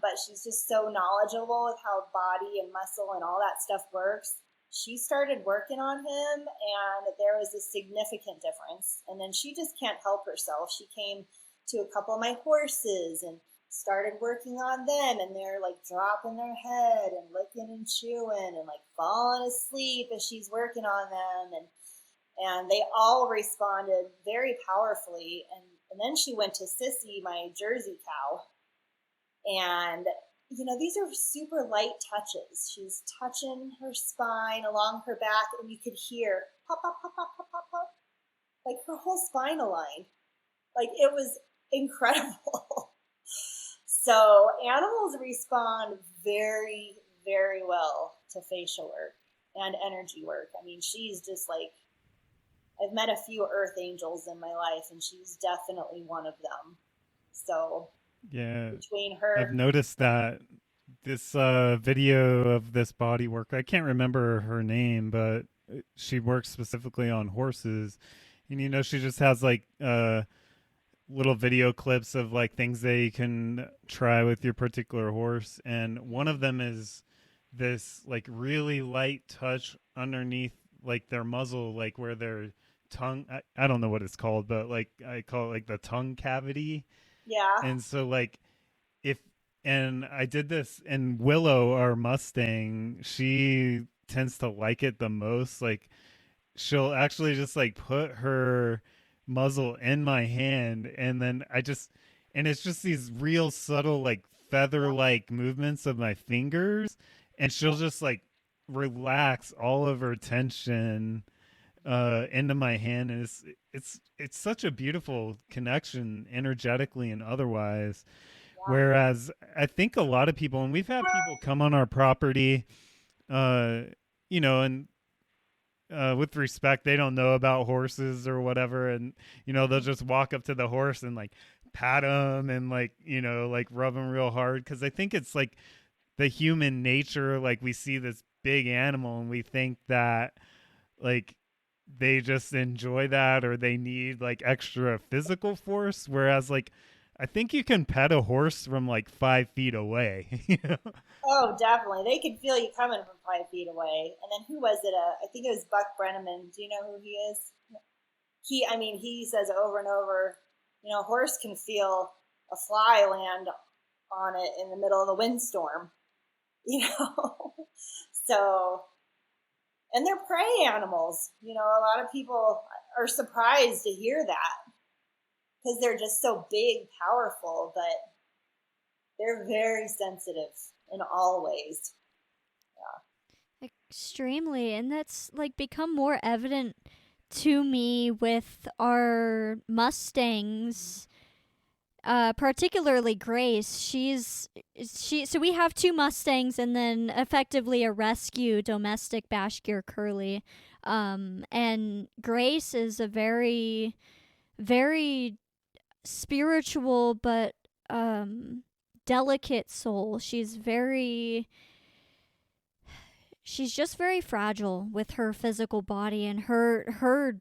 But she's just so knowledgeable with how body and muscle and all that stuff works. She started working on him and there was a significant difference. And then she just can't help herself. She came to a couple of my horses and started working on them, and they're like dropping their head and licking and chewing and like falling asleep as she's working on them. And they all responded very powerfully. And And then she went to Sissy, my Jersey cow. And, these are super light touches. She's touching her spine along her back, and you could hear pop, pop, pop, pop, pop, pop, pop. Like her whole spine aligned. Like it was incredible. So animals respond very, very well to facial work and energy work. I mean, she's just like, I've met a few earth angels in my life, and she's definitely one of them. So yeah, between her, I've noticed that this video of this body work, I can't remember her name, but she works specifically on horses. And, she just has like little video clips of like things they can try with your particular horse. And one of them is this like really light touch underneath like their muzzle, like where their tongue, I don't know what it's called, but like I call it like the tongue cavity. yeah. And so like and I did this, and Willow, our Mustang, she tends to like it the most. Like she'll actually just like put her muzzle in my hand, and then and it's just these real subtle like feather like movements of my fingers, and she'll just like relax all of her tension into my hand, and it's such a beautiful connection energetically and otherwise. Whereas I think a lot of people, and we've had people come on our property, and with respect, they don't know about horses or whatever, and they'll just walk up to the horse and like pat them and like like rub them real hard, because I think it's like the human nature, like we see this big animal and we think that like they just enjoy that, or they need like extra physical force, whereas like I think you can pet a horse from like 5 feet away. Oh, definitely. They could feel you coming from 5 feet away. And then who was it? I think it was Buck Brenneman. Do you know who he is? He says over and over, a horse can feel a fly land on it in the middle of the windstorm, So, and they're prey animals. A lot of people are surprised to hear that, because they're just so big, powerful, but they're very sensitive in all ways. Yeah. Extremely. And that's like become more evident to me with our Mustangs, particularly Grace. So we have 2 Mustangs and then effectively a rescue domestic Bashkir Curly. And Grace is a very, very spiritual but delicate soul. She's just very fragile with her physical body, and her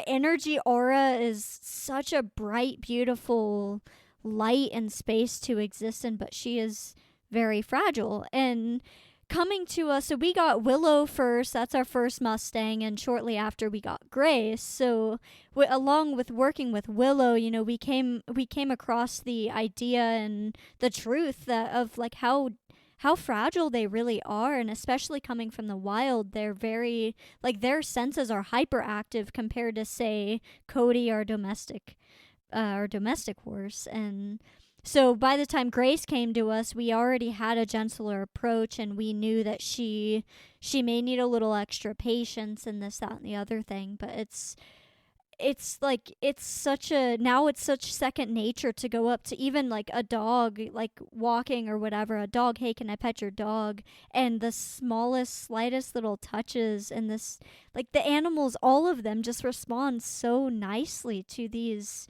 energy aura is such a bright, beautiful light and space to exist in, but she is very fragile. And coming to us, so we got Willow first, that's our first Mustang, and shortly after we got Grace. So along with working with Willow, we came across the idea and the truth of like how fragile they really are, and especially coming from the wild, they're very, like, their senses are hyperactive compared to, say, Cody, our domestic horse. And so by the time Grace came to us, we already had a gentler approach, and we knew that she may need a little extra patience and this, that, and the other thing. But it's such second nature to go up to even like a dog, like walking or whatever, a dog, hey, can I pet your dog? And the smallest, slightest little touches, and this, like, the animals, all of them just respond so nicely to these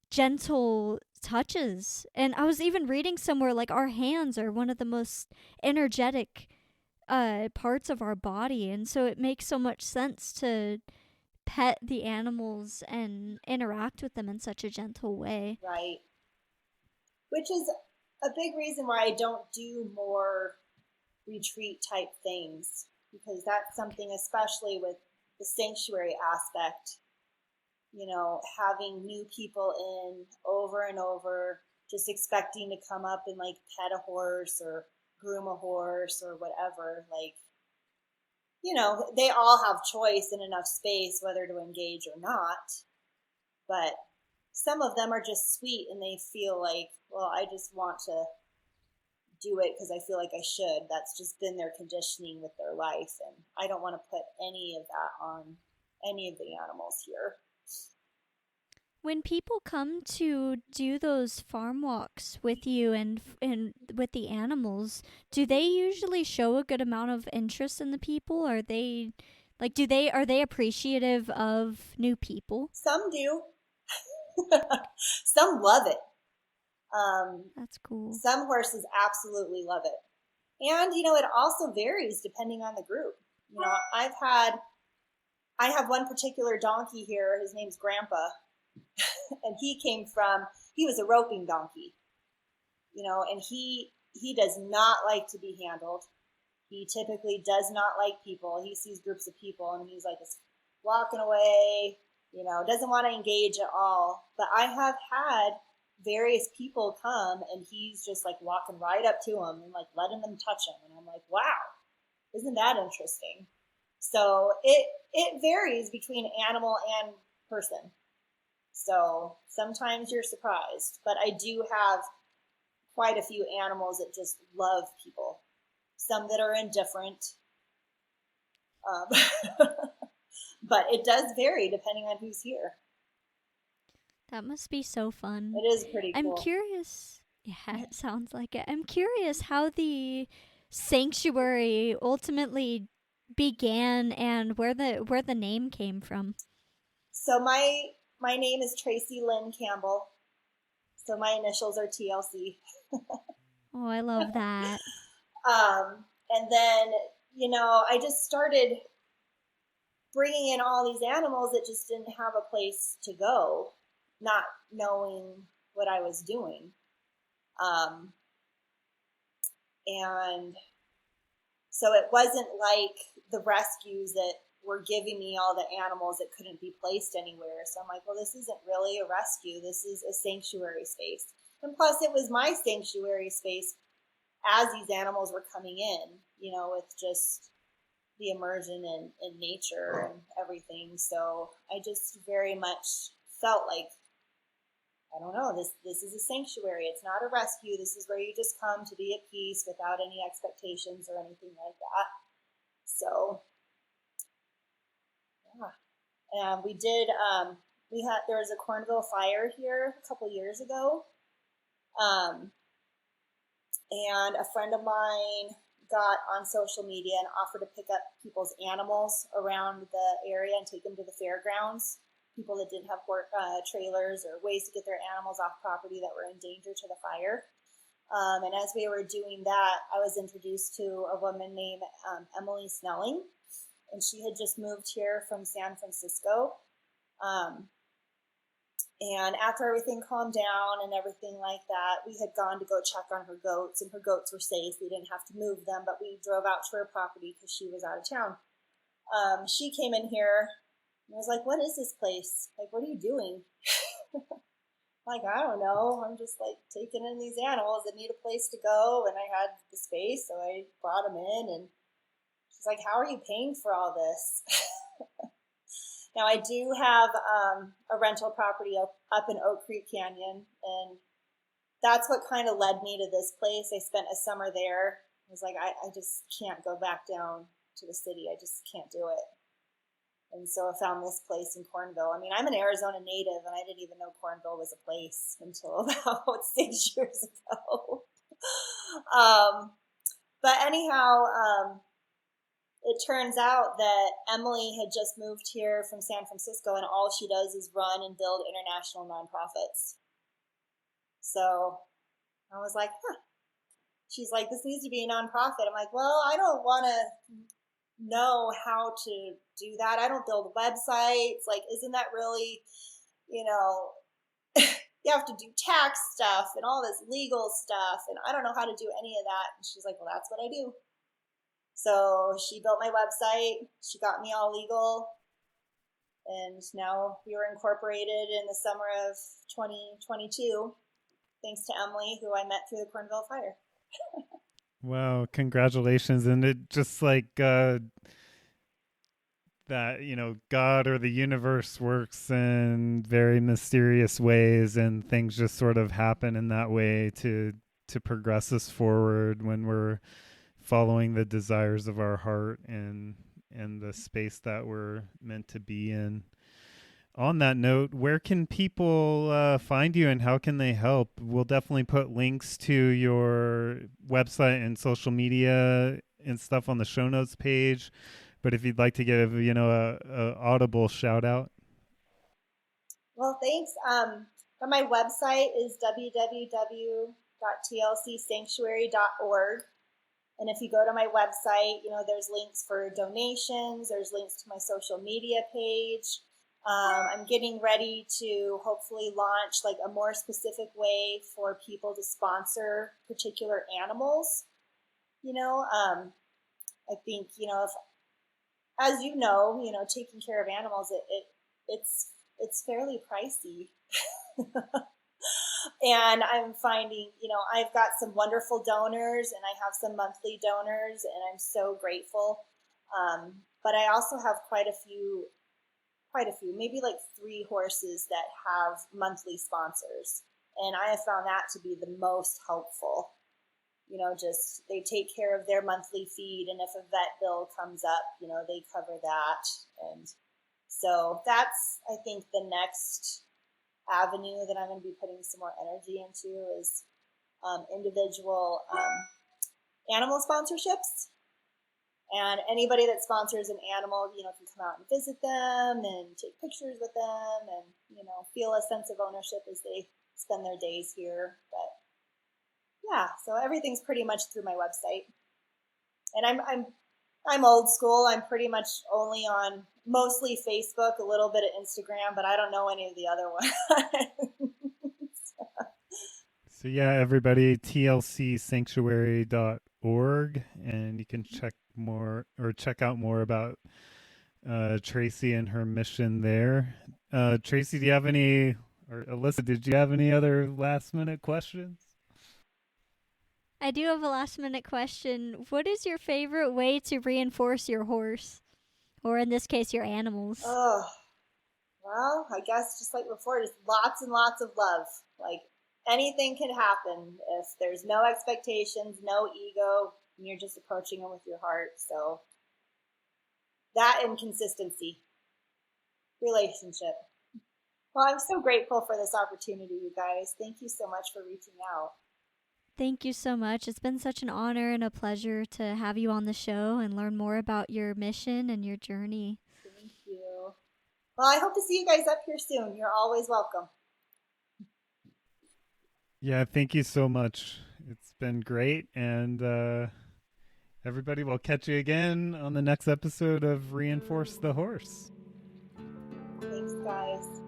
gentle touches. And I was even reading somewhere, like, our hands are one of the most energetic parts of our body, and so it makes so much sense to pet the animals and interact with them in such a gentle way. Right. Which is a big reason why I don't do more retreat type things, because that's something, especially with the sanctuary aspect, having new people in over and over, just expecting to come up and like pet a horse or groom a horse or whatever, like, they all have choice and enough space whether to engage or not. But some of them are just sweet and they feel like, well, I just want to do it because I feel like I should. That's just been their conditioning with their life. And I don't want to put any of that on any of the animals here. When people come to do those farm walks with you and with the animals, do they usually show a good amount of interest in the people? Are they are they appreciative of new people? Some do. Some love it. That's cool. Some horses absolutely love it. And, it also varies depending on the group. I have one particular donkey here. His name's Grandpa. And he was a roping donkey, and he does not like to be handled. He typically does not like people. He sees groups of people and he's like walking away, doesn't want to engage at all. But I have had various people come and he's just like walking right up to them and like letting them touch him. And I'm like, wow, isn't that interesting? So it varies between animal and person. So sometimes you're surprised, but I do have quite a few animals that just love people. Some that are indifferent, but it does vary depending on who's here. That must be so fun. It is pretty cool. I'm curious. Yeah, it sounds like it. I'm curious how the sanctuary ultimately began and where the name came from. So my name is Tracey Lynn Campbell. So my initials are TLC. Oh, I love that. And then, I just started bringing in all these animals that just didn't have a place to go, not knowing what I was doing. And so it wasn't like the rescues that were giving me all the animals that couldn't be placed anywhere. So I'm like, well, this isn't really a rescue. This is a sanctuary space. And plus it was my sanctuary space as these animals were coming in, with just the immersion in nature and everything. So I just very much felt like, I don't know, this is a sanctuary. It's not a rescue. This is where you just come to be at peace without any expectations or anything like that. So yeah. And we did, there was a Cornville fire here a couple years ago. And a friend of mine got on social media and offered to pick up people's animals around the area and take them to the fairgrounds. People that didn't have trailers or ways to get their animals off property that were in danger to the fire. And as we were doing that, I was introduced to a woman named Emily Snelling. And she had just moved here from San Francisco. And after everything calmed down and everything like that, we had gone to go check on her goats, and her goats were safe. We didn't have to move them, but we drove out to her property because she was out of town. She came in here and was like, what is this place? Like, what are you doing? Like, I don't know. I'm just like taking in these animals that need a place to go. And I had the space, so I brought them in. And she's like, how are you paying for all this? Now, I do have a rental property up in Oak Creek Canyon, and that's what kind of led me to this place. I spent a summer there. I was like, I just can't go back down to the city. I just can't do it. And so I found this place in Cornville. I mean, I'm an Arizona native, and I didn't even know Cornville was a place until about 6 years ago. But anyhow, it turns out that Emily had just moved here from San Francisco, and all she does is run and build international nonprofits. So I was like, She's like, this needs to be a nonprofit. I'm like, well, I don't want to know how to do that. I don't build websites. Like, isn't that really, you have to do tax stuff and all this legal stuff, and I don't know how to do any of that. And she's like, well, that's what I do. So she built my website. She got me all legal. And now we were incorporated in the summer of 2022, thanks to Emily, who I met through the Cornville fire. Wow, congratulations. And it just like the that, God or the universe works in very mysterious ways, and things just sort of happen in that way to progress us forward when we're following the desires of our heart and the space that we're meant to be in. On that note, where can people find you and how can they help? We'll definitely put links to your website and social media and stuff on the show notes page. But if you'd like to give, a audible shout out. Well, thanks. My website is www.tlcsanctuary.org. And if you go to my website, there's links for donations. There's links to my social media page. I'm getting ready to hopefully launch like a more specific way for people to sponsor particular animals. I think, if, as taking care of animals, it's fairly pricey. And I'm finding, I've got some wonderful donors and I have some monthly donors and I'm so grateful. But I also have quite a few, maybe like 3 horses that have monthly sponsors. And I have found that to be the most helpful. Just they take care of their monthly feed. And if a vet bill comes up, they cover that. And so that's, I think, the next avenue that I'm going to be putting some more energy into is individual animal sponsorships. And anybody that sponsors an animal, can come out and visit them and take pictures with them and, feel a sense of ownership as they spend their days here. But yeah, so everything's pretty much through my website. And I'm old school. I'm pretty much only on mostly Facebook, a little bit of Instagram, but I don't know any of the other ones. So yeah, everybody, tlcsanctuary.org, and you can check out more about Tracey and her mission there. Tracey, do you have any, or Alyssa, did you have any other last minute questions? I do have a last minute question. What is your favorite way to reinforce your horse? Or in this case, your animals? Oh, well, I guess just like before, just lots and lots of love. Like anything can happen if there's no expectations, no ego, and you're just approaching them with your heart. So that and consistency, relationship. Well, I'm so grateful for this opportunity, you guys. Thank you so much for reaching out. Thank you so much. It's been such an honor and a pleasure to have you on the show and learn more about your mission and your journey. Thank you. Well, I hope to see you guys up here soon. You're always welcome. Yeah, thank you so much. It's been great. And everybody, will catch you again on the next episode of Reinforce the Horse. Thanks, guys.